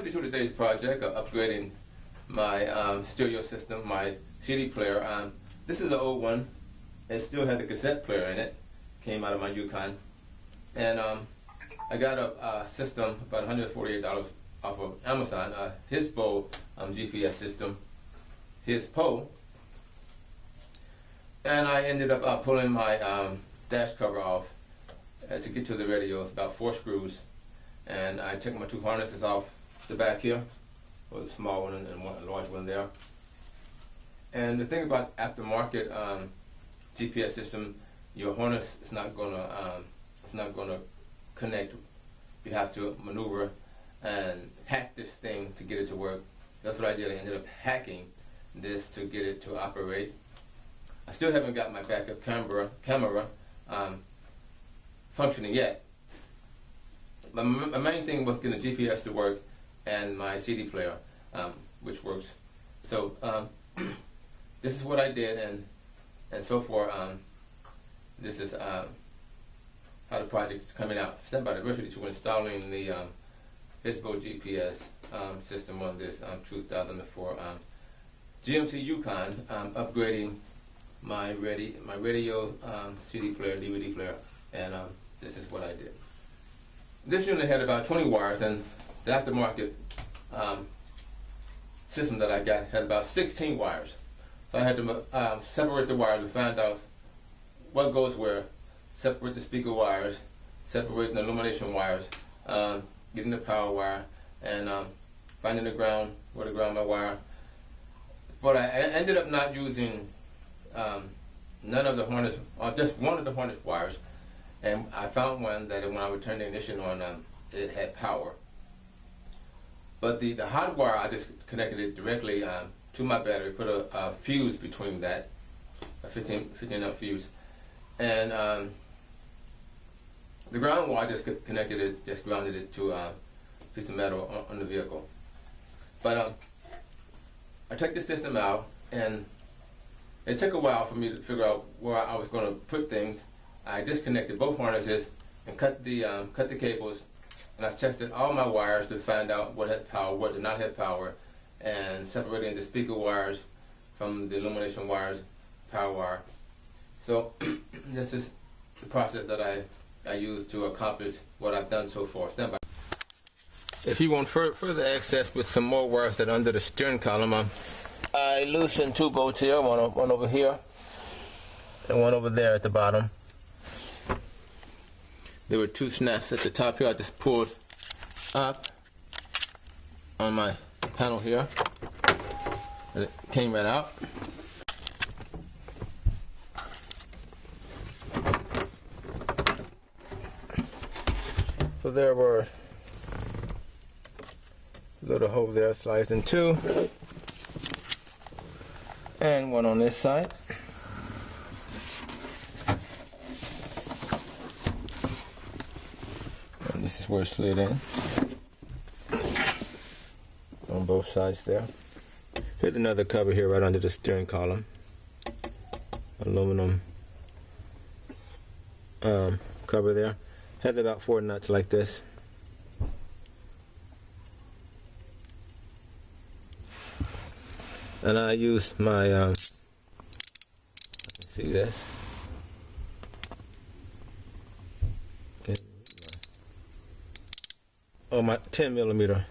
basically to today's project of upgrading my stereo system, my CD player. This is the old one. It still has a cassette player in it. Came out of my Yukon. And I got a system, about $148 off of Amazon, Hispo GPS system, Hispo. And I ended up pulling my dash cover off to get to the radio. It's about 4 screws. And I took my 2 harnesses off the back here, or the small one and a large one there. And the thing about aftermarket GPS system, your harness is not gonna connect. You have to maneuver and hack this thing to get it to work. That's what I did. I ended up hacking this to get it to operate. I still haven't got my backup camera functioning yet. My main thing was getting the GPS to work and my CD player, which works. So this is what I did, and so far this is how the project's coming out. Step by virtually to installing the Hispo GPS system on this 2004 GMC YUKON, upgrading my radio, CD player, DVD player, and this is what I did. This unit had about 20 wires, and the aftermarket system that I got had about 16 wires. So I had to separate the wires to find out what goes where, separate the speaker wires, separate the illumination wires, getting the power wire, and finding the ground, where to ground my wire. But I ended up not using none of the harness, or just one of the harness wires. And I found one that when I would turn the ignition on, it had power. But the hot wire, I just connected it directly to my battery, put a fuse between that, a 15 amp fuse. And the ground wire, I just connected it, just grounded it to a piece of metal on the vehicle. But I took the system out, and it took a while for me to figure out where I was going to put things. I disconnected both harnesses and cut the cables, and I tested all my wires to find out what had power, what did not have power, and separating the speaker wires from the illumination wires, power wire. So this is the process that I used to accomplish what I've done so far. Stand by. If you want further access with some more wires that are under the steering column, I loosened 2 bolts here, one over here and one over there at the bottom. There were 2 snaps at the top here. I just pulled up on my panel here, and it came right out. So there were a little hole there, sliced in 2, and one on this side. This is where it slid in on both sides there. Here's another cover here right under the steering column. Aluminum cover there. Has about 4 nuts like this. And I used my see this. Oh, my 10mm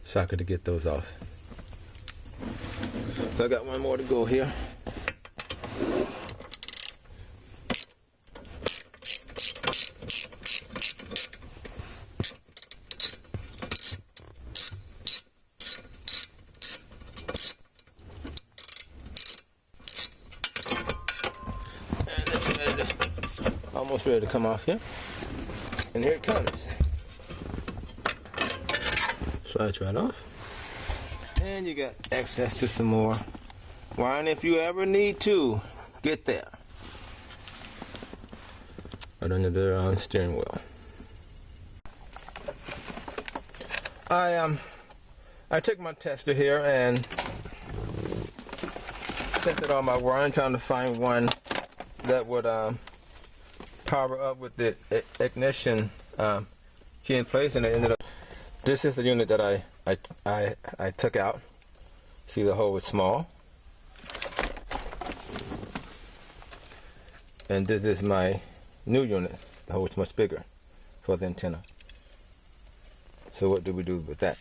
socket to get those off. So I got one more to go here. And it's almost ready to come off here. And here it comes. Slide right off, and you got access to some more wiring if you ever need to get there. Right under the steering wheel. I took my tester here and tested all my wiring, trying to find one that would power up with the ignition key in place, and it ended up. This is the unit that I took out. See, the hole is small. And this is my new unit. The hole is much bigger for the antenna. So what do we do with that?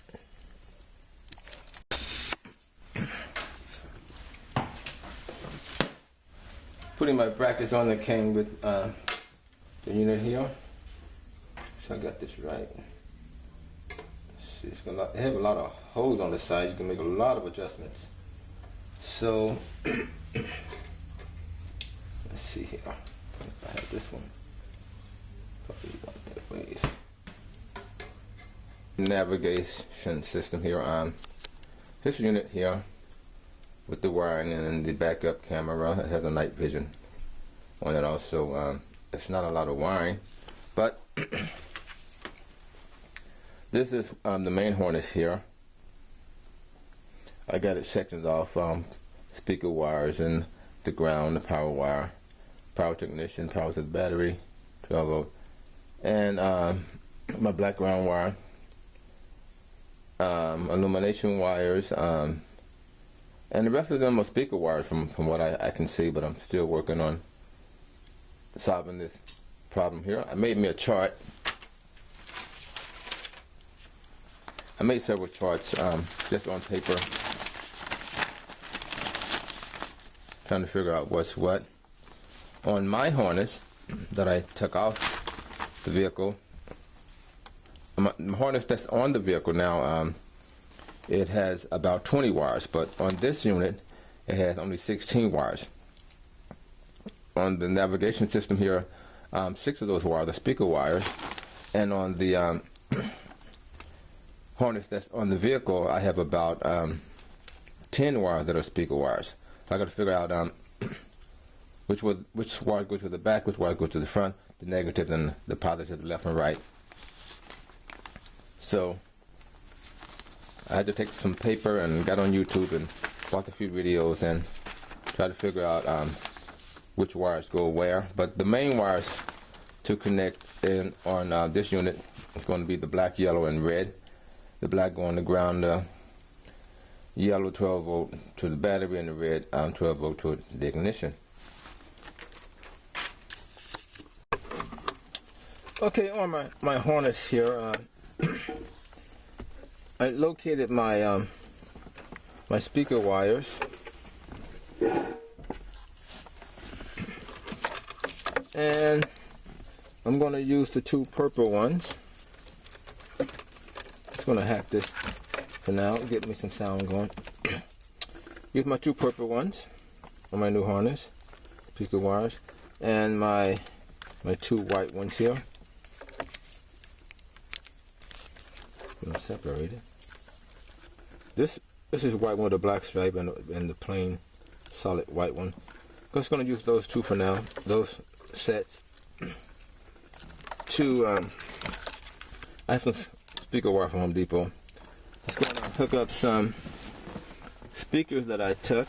Putting my brackets on that came with the unit here. So I got this right. See, it's gonna have a lot of holes on the side. You can make a lot of adjustments. So let's see here. If I have this one, probably about that ways. Navigation system here on this unit here with the wiring, and then the backup camera. It has a night vision on it also. It's not a lot of wiring, but this is the main harness here. I got it sectioned off, speaker wires and the ground, the power wire, power technician, power to the battery, 12 volt, and my black ground wire, illumination wires, and the rest of them are speaker wires from what I can see, but I'm still working on solving this problem here. I made me a chart. I made several charts just on paper, trying to figure out what's what. On my harness that I took off the vehicle, my harness that's on the vehicle now, it has about 20 wires, but on this unit it has only 16 wires. On the navigation system here, 6 of those wires are speaker wires, and on the harness that's on the vehicle, I have about 10 wires that are speaker wires. So I got to figure out which wires go to the back, which wires go to the front, the negative and the positive, left and right. So I had to take some paper and got on YouTube and watched a few videos and try to figure out which wires go where. But the main wires to connect in on this unit is going to be the black, yellow, and red. The black going to ground, yellow 12 volt to the battery, and the red 12 volt to the ignition. Okay, on my harness here, I located my my speaker wires, and I'm going to use the 2 purple ones. Going to hack this for now, get me some sound going. Use my 2 purple ones on my new harness, speaker wires, and my 2 white ones here. I'm gonna separate it. This is white one with a black stripe and the plain solid white one. I'm just going to use those 2 for now. Those sets to I have some speaker wire from Home Depot. Just going to hook up some speakers that I took.